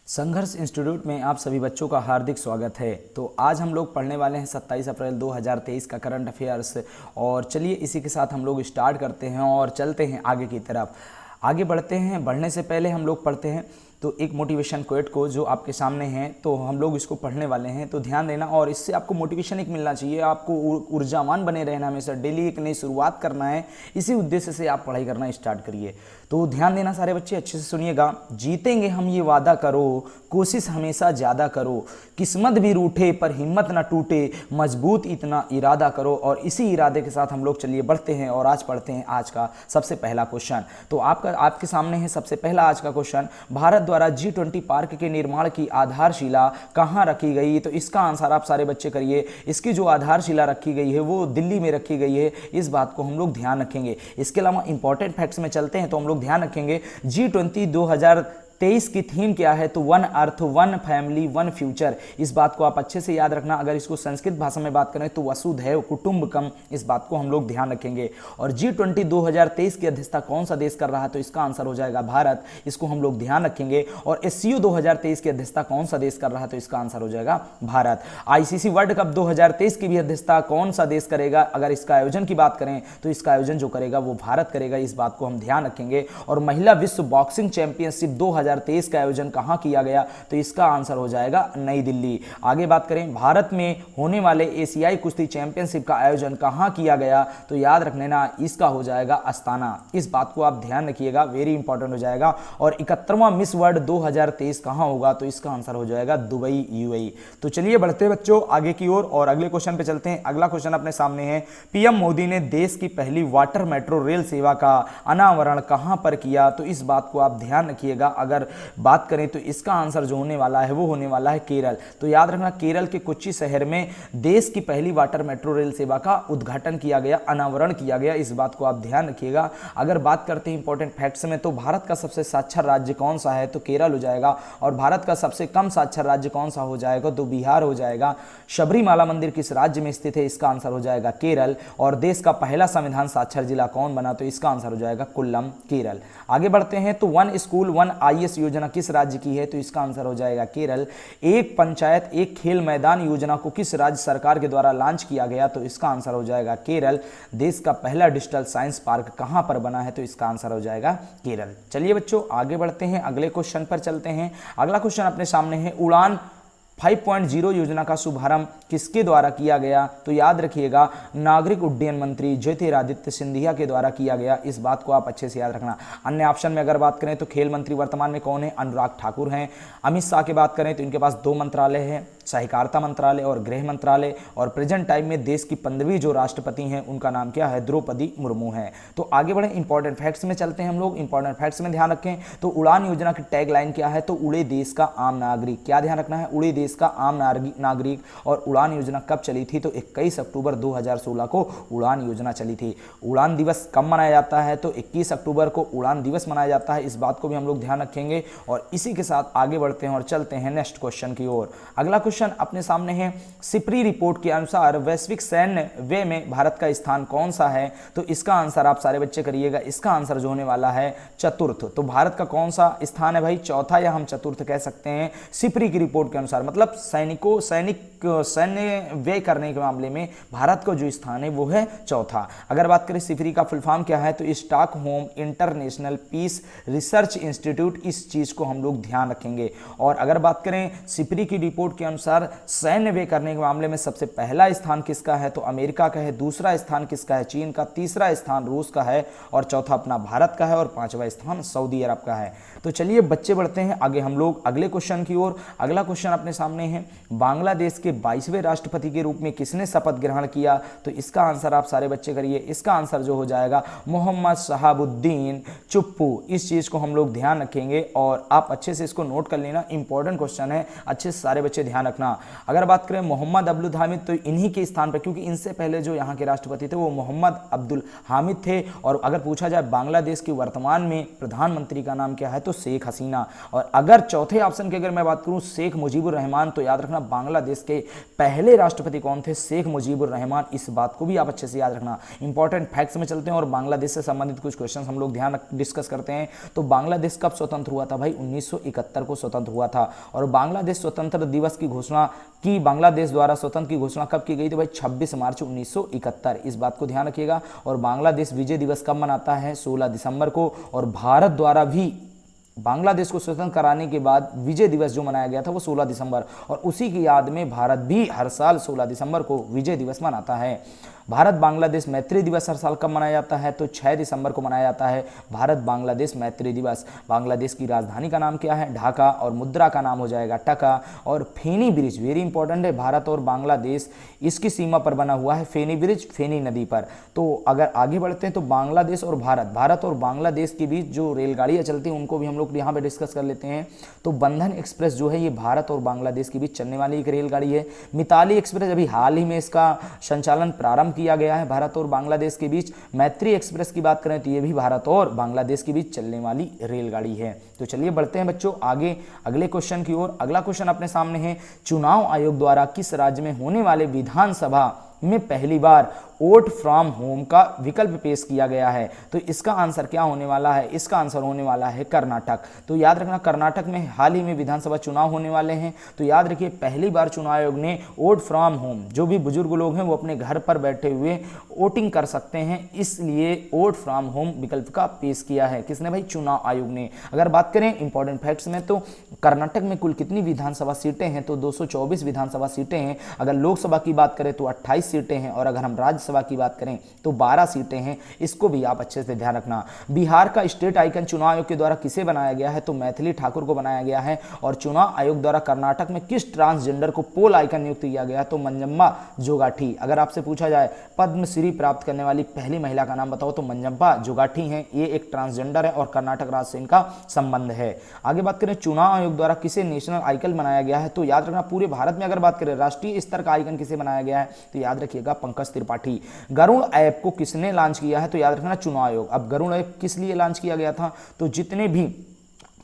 संघर्ष इंस्टीट्यूट में आप सभी बच्चों का हार्दिक स्वागत है। तो आज हम लोग पढ़ने वाले हैं 27 अप्रैल 2023 का करंट अफेयर्स। और चलिए इसी के साथ हम लोग स्टार्ट करते हैं और चलते हैं आगे की तरफ। आगे बढ़ते हैं, बढ़ने से पहले हम लोग पढ़ते हैं तो एक मोटिवेशन कोट को जो आपके सामने है, तो हम लोग इसको पढ़ने वाले हैं, तो ध्यान देना। और इससे आपको मोटिवेशन एक मिलना चाहिए, आपको ऊर्जावान बने रहना, हमेशा डेली एक नई शुरुआत करना है। इसी उद्देश्य से आप पढ़ाई करना स्टार्ट करिए। तो ध्यान देना सारे बच्चे, अच्छे से सुनिएगा। जीतेंगे हम ये वादा करो, कोशिश हमेशा ज़्यादा करो, किस्मत भी रूठे पर हिम्मत ना टूटे, मजबूत इतना इरादा करो। और इसी इरादे के साथ हम लोग चलिए बढ़ते हैं और आज पढ़ते हैं आज का सबसे पहला क्वेश्चन। तो आपके सामने है सबसे पहला आज का क्वेश्चन। भारत द्वारा G20 पार्क के निर्माण की आधारशिला कहाँ रखी गई? तो इसका आंसर आप सारे बच्चे करिए। इसकी जो आधारशिला रखी गई है वो दिल्ली में रखी गई है, इस बात को हम लोग ध्यान रखेंगे। इसके अलावा इंपॉर्टेंट फैक्ट्स में चलते हैं तो हम लोग ध्यान रखेंगे G20 2023 की थीम क्या है? तो one earth, one family, one future. इस बात को आप अच्छे से याद रखना। अगर इसको संस्कृत भाषा में बात करें तो वसुधैव कुटुंबकम, इस बात को हम लोग ध्यान रखेंगे। और G20 2023 की अध्यक्षता कौन सा देश कर रहा है? तो इसका आंसर हो जाएगा भारत, इसको हम लोग ध्यान रखेंगे। और SCO 2023 की अध्यक्षता कौन सा देश कर रहा है? तो इसका आंसर हो जाएगा भारत। ICC वर्ल्ड कप 2023 की भी अध्यक्षता कौन सा देश करेगा? अगर इसका आयोजन की बात करें तो इसका आयोजन जो करेगा वो भारत करेगा, इस बात को हम ध्यान रखेंगे। और महिला विश्व बॉक्सिंग चैंपियनशिप 2023 का आयोजन कहां किया गया? तो इसका आंसर हो जाएगा नई दिल्ली। आगे बात करें, भारत में होने वाले एशियाई कुश्ती चैंपियनशिप का आयोजन कहां किया गया? तो याद रख लेना, इसका हो जाएगा अस्ताना। इस बात को आप ध्यान रखिएगा, वेरी इंपॉर्टेंट हो जाएगा। और 71वां मिस वर्ल्ड 2023 कहां होगा? तो इसका आंसर हो जाएगा दुबई, UAE। तो चलिए बढ़ते बच्चों आगे की ओर और अगले क्वेश्चन पे चलते हैं। अगला क्वेश्चन अपने सामने है। PM मोदी ने देश की पहली वाटर मेट्रो रेल सेवा का अनावरण कहां पर किया? तो इस बात को आप ध्यान रखिएगा। अगर बात करें तो इसका आंसर जो होने वाला है वो होने वाला है केरल। तो याद रखना, केरल के कोच्चि शहर में देश की पहली वाटर मेट्रो रेल सेवा का उद्घाटन किया गया, अनावरण किया गया, इस बात को आप ध्यान रखिएगा। अगर बात करते हैं इंपॉर्टेंट फैक्ट्स में, तो भारत का सबसे साक्षर राज्य कौन सा है? तो केरल हो जाएगा। और भारत का सबसे कम साक्षर राज्य कौन सा हो जाएगा? तो बिहार हो जाएगा। सबरीमाला मंदिर किस राज्य में स्थित है? इसका आंसर हो जाएगा केरल। और देश का पहला संविधान साक्षर जिला कौन बना? तो इसका आंसर हो जाएगा कोल्लम, केरल। आगे बढ़ते हैं तो वन स्कूल वन IAS योजना किस राज्य की है? तो इसका आंसर हो जाएगा केरल। एक पंचायत एक खेल मैदान योजना को किस राज्य सरकार के द्वारा लॉन्च किया गया? तो इसका आंसर हो जाएगा केरल। देश का पहला डिजिटल साइंस पार्क कहां पर बना है? तो इसका आंसर हो जाएगा केरल। चलिए बच्चों आगे बढ़ते हैं, अगले क्वेश्चन पर चलते हैं। अगला क्वेश्चन अपने सामने है। उड़ान 5.0 योजना का शुभारंभ किसके द्वारा किया गया? तो याद रखिएगा, नागरिक उड्डयन मंत्री ज्योतिरादित्य सिंधिया के द्वारा किया गया, इस बात को आप अच्छे से याद रखना। अन्य ऑप्शन में अगर बात करें तो खेल मंत्री वर्तमान में कौन है? अनुराग ठाकुर हैं। अमित शाह की बात करें तो इनके पास 2 मंत्रालय हैं, सहकारिता मंत्रालय और गृह मंत्रालय। और प्रेजेंट टाइम में देश की 15वीं जो राष्ट्रपति हैं उनका नाम क्या है? द्रौपदी मुर्मू है। तो आगे बढ़े, इंपॉर्टेंट फैक्ट्स में चलते हैं हम लोग। इंपॉर्टेंट फैक्ट्स में ध्यान रखें तो उड़ान योजना की टैगलाइन क्या है? तो उड़े देश का आम नागरिक। क्या ध्यान रखना है? उड़े देश का आम नागरिक। और उड़ान योजना कब चली थी? तो 21 अक्टूबर 2016 को उड़ान योजना चली थी। उड़ान दिवस कब मनाया जाता है? तो 21 अक्टूबर को उड़ान दिवस मनाया जाता है, इस बात को भी हम लोग ध्यान रखेंगे। और इसी के साथ आगे बढ़ते हैं और चलते हैं नेक्स्ट क्वेश्चन की ओर। अगला क्वेश्चन अपने सामने है। सिप्री रिपोर्ट के अनुसार वैश्विक सैन्य व्यय में भारत का स्थान कौन सा है? तो इसका आंसर आप सारे बच्चे करिएगा। इसका आंसर जो होने वाला है चतुर्थ। तो भारत का कौन सा स्थान है भाई? चौथा, या हम चतुर्थ कह सकते हैं। सिप्री की रिपोर्ट के अनुसार, मतलब सैन्य व्यय करने के मामले में भारत का जो स्थान है वो है चौथा। अगर बात करें सिप्री का फुल फॉर्म क्या है? तो Stockholm International Peace Research Institute, इस चीज को हम लोग ध्यान रखेंगे। और अगर बात करें सिप्री की रिपोर्ट के अनुसार सैन्य व्यय करने के मामले में सबसे पहला स्थान किसका है? तो अमेरिका का है। दूसरा स्थान किसका है? चीन का। तीसरा स्थान रूस का है। और चौथा अपना भारत का है। और 5वां स्थान सऊदी अरब का है। तो चलिए बच्चे बढ़ते हैं आगे हम लोग अगले क्वेश्चन की ओर। अगला क्वेश्चन अपने सामने है। बांग्लादेश के 22वें राष्ट्रपति के रूप में किसने शपथ ग्रहण किया? तो इसका आंसर आप सारे बच्चे करिए। इसका आंसर जो हो जाएगा मोहम्मद शहाबुद्दीन चुप्पू, इस चीज को हम लोग ध्यान रखेंगे। और आप अच्छे से इसको नोट कर लेना, इंपॉर्टेंट क्वेश्चन है, अच्छे से सारे बच्चे ध्यान रखना। अगर बात करें मोहम्मद अब्दुल हामिद, तो इन्हीं के स्थान पर, क्योंकि इनसे पहले जो यहाँ के राष्ट्रपति थे वो मोहम्मद अब्दुल हामिद थे। और अगर पूछा जाए बांग्लादेश की वर्तमान में प्रधानमंत्री का नाम क्या है, तो शेख हसीना। और अगर चौथे ऑप्शन की अगर मैं बात करूं शेख मुजीबुर रहमान, तो याद रखना बांग्लादेश के पहले राष्ट्रपति कौन थे, शेख मुजीबुर रहमान। इस बात को भी आप अच्छे से याद रखना। इंपॉर्टेंट फैक्ट्स में चलते हैं और बांग्लादेश से संबंधित कुछ क्वेश्चन हम लोग डिस्कस करते हैं। तो बांग्लादेश कब स्वतंत्र हुआ था भाई, 1971 को स्वतंत्र हुआ था। और बांग्लादेश स्वतंत्र दिवस की घोषणा की, बांग्लादेश द्वारा स्वतंत्र की घोषणा कब की गई, तो भाई 26 मार्च 1971। इस बात को ध्यान रखिएगा। और बांग्लादेश विजय दिवस कब मनाता है, 16 दिसंबर को। और भारत द्वारा भी बांग्लादेश को स्वतंत्र कराने के बाद विजय दिवस जो मनाया गया था वो 16 दिसंबर, और उसी की याद में भारत भी हर साल 16 दिसंबर को विजय दिवस मनाता है। भारत बांग्लादेश मैत्री दिवस हर साल कब मनाया जाता है, तो 6 दिसंबर को मनाया जाता है भारत बांग्लादेश मैत्री दिवस। बांग्लादेश की राजधानी का नाम क्या है, ढाका, और मुद्रा का नाम हो जाएगा टका। और फेनी ब्रिज वेरी इंपॉर्टेंट है, भारत और बांग्लादेश इसकी सीमा पर बना हुआ है फेनी ब्रिज, फेनी नदी पर। तो अगर आगे बढ़ते हैं तो बांग्लादेश और भारत और बांग्लादेश के बीच जो रेलगाड़ियाँ चलती हैं उनको भी हम लोग यहाँ पे डिस्कस कर लेते हैं। तो बंधन एक्सप्रेस जो है ये भारत और बांग्लादेश के बीच चलने वाली एक रेलगाड़ी है। मिताली एक्सप्रेस अभी हाल ही में इसका संचालन प्रारंभ किया गया है भारत और बांग्लादेश के बीच। मैत्री एक्सप्रेस की बात करें तो ये भी भारत और बांग्लादेश के बीच चलने वाली रेलगाड़ी है। तो चलिए बढ़ते हैं बच्चों आगे अगले क्वेश्चन की ओर। अगला क्वेश्चन अपने सामने है, चुनाव आयोग द्वारा किस राज्य में होने वाले विधानसभा में पहली बार वोट फ्रॉम होम का विकल्प पेश किया गया है। तो इसका आंसर क्या होने वाला है, इसका आंसर होने वाला है कर्नाटक। तो याद रखना कर्नाटक में हाल ही में विधानसभा चुनाव होने वाले हैं। तो याद रखिए पहली बार चुनाव आयोग ने वोट फ्रॉम होम, जो भी बुजुर्ग लोग हैं वो अपने घर पर बैठे हुए वोटिंग कर सकते हैं, इसलिए वोट फ्रॉम होम विकल्प का पेश किया है। किसने भाई, चुनाव आयोग ने। अगर बात करें इंपॉर्टेंट फैक्ट्स में तो कर्नाटक में कुल कितनी विधानसभा सीटें हैं, तो 224 विधानसभा सीटें हैं। अगर लोकसभा की बात करें तो 28 सीटें हैं, और अगर हम राज्यसभा की बात करें तो 12 सीटें हैं। इसको भी आप अच्छे से ध्यान रखना। बिहार का स्टेट आइकन चुनाव आयोग के द्वारा किसे बनाया गया है, तो मैथिली ठाकुर को बनाया गया है। और चुनाव आयोग द्वारा कर्नाटक में किस ट्रांसजेंडर को पोल आइकन नियुक्त किया गया, तो मंजम्मा जोगाठी। अगर आपसे पूछा जाए पद्मश्री प्राप्त करने वाली पहली महिला का नाम बताओ, तो मंजम्मा जोगाठी हैं। ये एक ट्रांसजेंडर है और कर्नाटक राज्य से इनका संबंध है। आगे बात करें चुनाव आयोग द्वारा किसे नेशनल आइकन बनाया गया है, तो याद रखना पूरे भारत में अगर बात करें राष्ट्रीय स्तर का आइकन किसे बनाया गया है, तो याद रखिएगा पंकज त्रिपाठी। गरुड़ ऐप को किसने लॉन्च किया है, तो याद रखना चुनाव आयोग। अब गरुड़ ऐप किस लिए लॉन्च किया गया था, तो जितने भी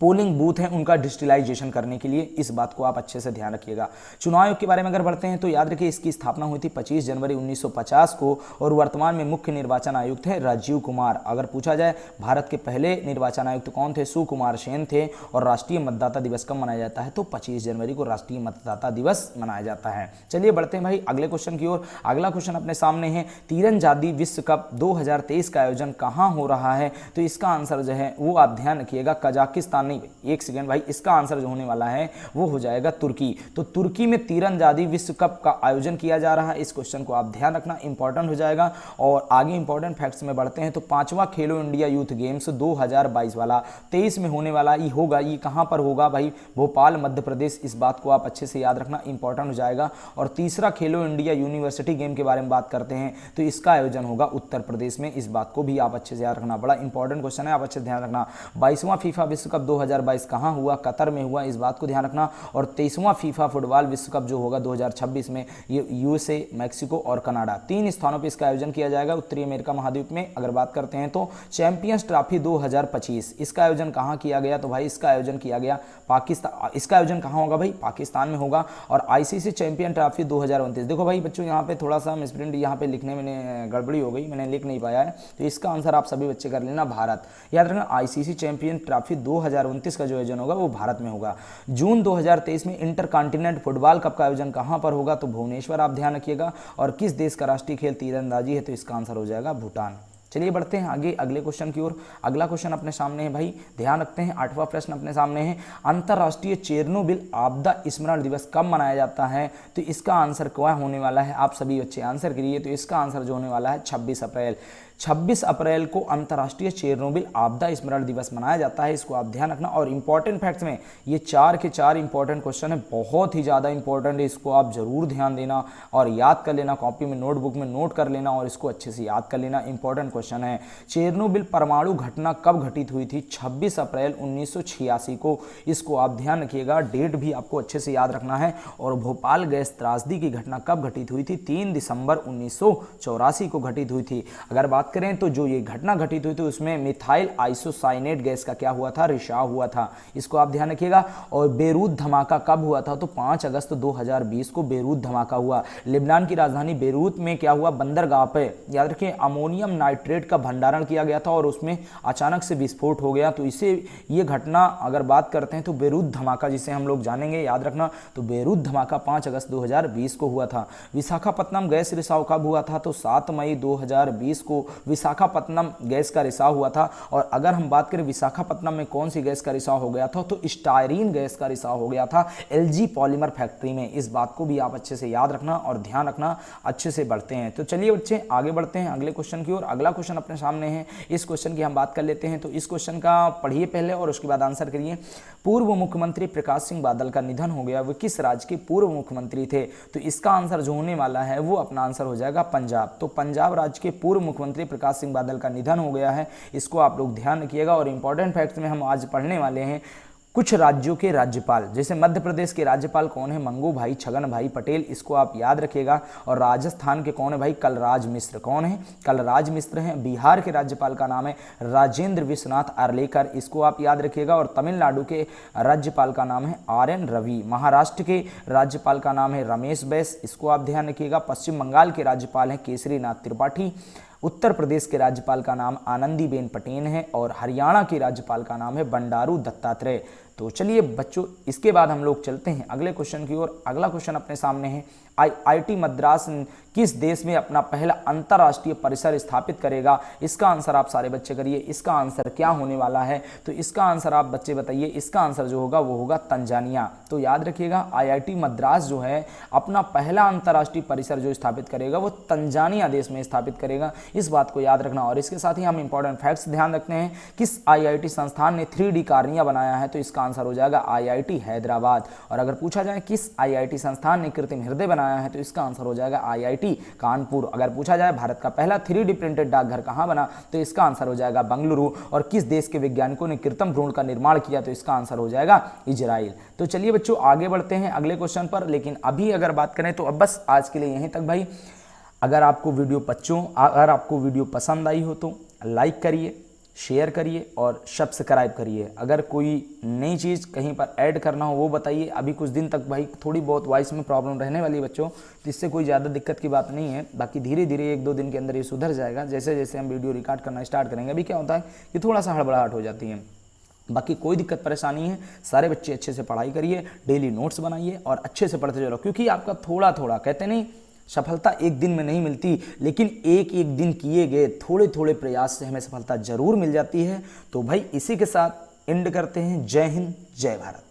पोलिंग बूथ हैं उनका डिजिटलाइजेशन करने के लिए। इस बात को आप अच्छे से ध्यान रखिएगा। चुनाव आयोग के बारे में अगर बढ़ते हैं तो याद रखिए इसकी स्थापना हुई थी 25 जनवरी 1950 को, और वर्तमान में मुख्य निर्वाचन आयुक्त है राजीव कुमार। अगर पूछा जाए भारत के पहले निर्वाचन आयुक्त कौन थे, सुकुमार सेन थे। और राष्ट्रीय मतदाता दिवस कब मनाया जाता है, तो 25 जनवरी को राष्ट्रीय मतदाता दिवस मनाया जाता है। चलिए बढ़ते हैं भाई अगले क्वेश्चन की ओर। अगला क्वेश्चन अपने सामने है, तीरंदाजी विश्व कप 2023 का आयोजन कहाँ हो रहा है, तो इसका आंसर जो है वो आप ध्यान रखिएगा कजाकिस्तान, नहीं एक सेकेंड भाई, इसका आंसर जो होने वाला है वो हो जाएगा तुर्की। तो तुर्की में तीरंदाजी विश्व कप का आयोजन किया जा रहा है। इस क्वेश्चन को आप ध्यान रखना, इंपॉर्टेंट हो जाएगा। और आगे इंपॉर्टेंट फैक्ट्स में बढ़ते हैं तो 5वां खेलो इंडिया यूथ गेम्स 2022 वाला 23 में होने वाला ये होगा। ये कहाँ पर होगा भाई, भोपाल मध्य प्रदेश। इस बात को आप अच्छे से याद रखना, इंपॉर्टेंट हो जाएगा। और तीसरा खेलो इंडिया यूनिवर्सिटी गेम के बारे में बात करते हैं तो इसका आयोजन होगा उत्तर प्रदेश में। इस बात को भी आप अच्छे से याद रखना, बड़ा इंपॉर्टेंट क्वेश्चन है, आप अच्छे से ध्यान रखना। 22वां फीफा विश्व कप 2022 कहाँ हुआ, कतर में हुआ। इस बात को ध्यान रखना। और 23वां फीफा फुटबॉल विश्व कप जो होगा 2026 में, ये यूएसए, मैक्सिको और कनाडा 3 स्थानों पर इसका आयोजन किया जाएगा उत्तरी अमेरिका महाद्वीप में। अगर बात करते हैं तो चैंपियंस ट्रॉफी 2025 इसका आयोजन कहाँ किया गया, तो भाई इसका आयोजन किया गया पाकिस्तान। इसका आयोजन कहाँ होगा भाई, पाकिस्तान में होगा। और आईसीसी चैंपियन ट्रॉफी 2029, देखो भाई बच्चों यहाँ पे थोड़ा सा मिसप्रिंट यहाँ पे लिखने में गड़बड़ी हो गई, मैंने लिख नहीं पाया है। तो इसका आंसर आप सभी बच्चे कर लेना भारत। याद रखना आईसीसी चैंपियन ट्रॉफी 2029 का जो आयोजन होगा वो भारत में होगा। जून 2023 में इंटर कॉन्टिनेंट फुटबॉल कप का आयोजन कहां पर होगा, तो भुवनेश्वर, आप ध्यान रखिएगा। और किस देश का राष्ट्रीय खेल तीरंदाजी है, तो इसका आंसर हो जाएगा भूटान। चलिए बढ़ते हैं आगे अगले क्वेश्चन की ओर। अगला क्वेश्चन अपने सामने है भाई, ध्यान रखते हैं 8वां प्रश्न अपने सामने है, अंतर्राष्ट्रीय चेरनोबिल आपदा स्मरण दिवस कब मनाया जाता है, तो इसका आंसर क्या होने वाला है, आप सभी बच्चे आंसर करिए। तो इसका आंसर जो होने वाला है 26 अप्रैल। 26 अप्रैल को अंतर्राष्ट्रीय चेरनोबिल आपदा स्मरण दिवस मनाया जाता है, इसको आप ध्यान रखना। और इंपॉर्टेंट फैक्ट्स में ये 4 के 4 इंपॉर्टेंट क्वेश्चन है, बहुत ही ज़्यादा इंपॉर्टेंट है, इसको आप जरूर ध्यान देना और याद कर लेना, कॉपी में नोटबुक में नोट कर लेना और इसको अच्छे से याद कर लेना। इंपॉर्टेंट क्वेश्चन है, चेरनोबिल परमाणु घटना कब घटित हुई थी? 26 अप्रैल 1986 को, इसको आप ध्यान रखिएगा, डेट भी आपको अच्छे से याद रखना है। और भोपाल गैस त्रासदी की घटना कब घटित हुई थी? 3 दिसंबर 1984 को घटित हुई थी। अगर बात करें तो जो ये घटना घटित हुई थी उसमें मिथाइल आइसोसाइनेट गैस का क्या हुआ था? रिसाव हुआ था, इसको आप ध्यान रखिएगा। और बेरूत धमाका कब हुआ था? तो 5 अगस्त 2020 को बेरूत धमाका हुआ। लेबनान की राजधानी बेरूत में क्या हुआ? बंदरगाह पे याद रखिए अमोनियम नाइट्रेट का भंडारण किया गया था और उसमें अचानक से विस्फोट हो गया। तो इसे ये घटना अगर बात करते हैं तो बेरूत धमाका जिसे हम लोग जानेंगे, याद रखना। तो बेरूत धमाका 5 अगस्त 2020 को हुआ था। विशाखापत्तनम गैस रिसाव कब हुआ था? तो 7 मई 2020 को विशाखापत्तनम गैस का रिसाव हुआ था। और अगर हम बात करें विशाखापत्तनम में कौन सी गैस का रिसाव हो गया था, तो स्टायरीन गैस का रिसाव हो गया था एलजी पॉलीमर फैक्ट्री में। इस बात को भी आप अच्छे से याद रखना और ध्यान रखना। अच्छे से बढ़ते हैं, तो चलिए बच्चे आगे बढ़ते हैं अगले क्वेश्चन की ओर। अगला क्वेश्चन अपने सामने है, इस क्वेश्चन की हम बात कर लेते हैं। तो इस क्वेश्चन का पढ़िए पहले और उसके बाद आंसर करिए। पूर्व मुख्यमंत्री प्रकाश सिंह बादल का निधन हो गया, वो किस राज्य के पूर्व मुख्यमंत्री थे? तो इसका आंसर जो होने वाला है वो अपना आंसर हो जाएगा पंजाब। तो पंजाब राज्य के पूर्व मुख्यमंत्री प्रकाश सिंह बादल का निधन हो गया है, इसको आप लोग ध्यान रखिएगा। और इंपॉर्टेंट फैक्ट्स में हम आज पढ़ने वाले हैं कुछ राज्यों के राज्यपाल, जैसे मध्य प्रदेश के राज्यपाल कौन है? मंगू भाई छगन भाई पटेल, इसको आप याद रखिएगा। और राजस्थान के कौन है भाई? कलराज मिश्र। कौन है? कलराज मिश्र हैं। बिहार के राज्यपाल का नाम है राजेंद्र विश्वनाथ आर्लेकर, इसको आप याद रखिएगा। और तमिलनाडु के राज्यपाल का नाम है RN रवि। महाराष्ट्र के राज्यपाल का नाम है रमेश बैस, इसको आप ध्यान रखिएगा। पश्चिम बंगाल के राज्यपाल हैं केसरीनाथ त्रिपाठी। उत्तर प्रदेश के राज्यपाल का नाम आनंदीबेन पटेल है। और हरियाणा के राज्यपाल का नाम है बंडारू दत्तात्रेय। तो चलिए बच्चों, इसके बाद हम लोग चलते हैं अगले क्वेश्चन की ओर। अगला क्वेश्चन अपने सामने है, IIT मद्रास किस देश में अपना पहला अंतर्राष्ट्रीय परिसर स्थापित करेगा? इसका आंसर आप सारे बच्चे करिए। इसका आंसर क्या होने वाला है? तो इसका आंसर आप बच्चे बताइए। इसका आंसर जो होगा वो होगा तंजानिया। तो याद रखिएगा IIT मद्रास जो है अपना पहला अंतर्राष्ट्रीय परिसर जो स्थापित करेगा वो तंजानिया देश में स्थापित करेगा, इस बात को याद रखना। और इसके साथ ही हम इंपॉर्टेंट फैक्ट्स ध्यान रखते हैं। किस IIT संस्थान ने 3D कार्निया बनाया है? तो इसका आंसर हो जाएगा IIT हैदराबाद। और अगर पूछा जाए किस IIT संस्थान ने कृत्रिम हृदय बनाया है? तो इसका आंसर हो जाएगा IIT कानपुर। अगर पूछा जाए भारत का पहला 3D प्रिंटेड डाकघर कहां बना? तो इसका आंसर हो जाएगा बेंगलुरु। और किस देश के वैज्ञानिकों ने कृत्रिम भ्रूण का निर्माण किया? तो इसका आंसर हो जाएगा इजराइल। तो चलिए बच्चों आगे बढ़ते हैं अगले क्वेश्चन पर। लेकिन अभी अगर बात करें तो अब बस आज के लिए यहीं तक भाई। अगर आपको वीडियो पसंद आई हो तो लाइक करिए, शेयर करिए और सब्सक्राइब करिए। अगर कोई नई चीज़ कहीं पर ऐड करना हो वो बताइए। अभी कुछ दिन तक भाई थोड़ी बहुत वॉइस में प्रॉब्लम रहने वाली है बच्चों, तो इससे कोई ज़्यादा दिक्कत की बात नहीं है। बाकी धीरे धीरे 1-2 दिन के अंदर ये सुधर जाएगा, जैसे जैसे हम वीडियो रिकॉर्ड करना स्टार्ट करेंगे। अभी क्या होता है कि थोड़ा सा हड़बड़ाहट हो जाती है। बाकी कोई दिक्कत परेशानी है, सारे बच्चे अच्छे से पढ़ाई करिए, डेली नोट्स बनाइए और अच्छे से पढ़ते चलो। क्योंकि आपका थोड़ा थोड़ा, कहते नहीं सफलता एक दिन में नहीं मिलती, लेकिन एक एक दिन किए गए थोड़े थोड़े प्रयास से हमें सफलता जरूर मिल जाती है। तो भाई इसी के साथ एंड करते हैं। जय हिंद, जय भारत।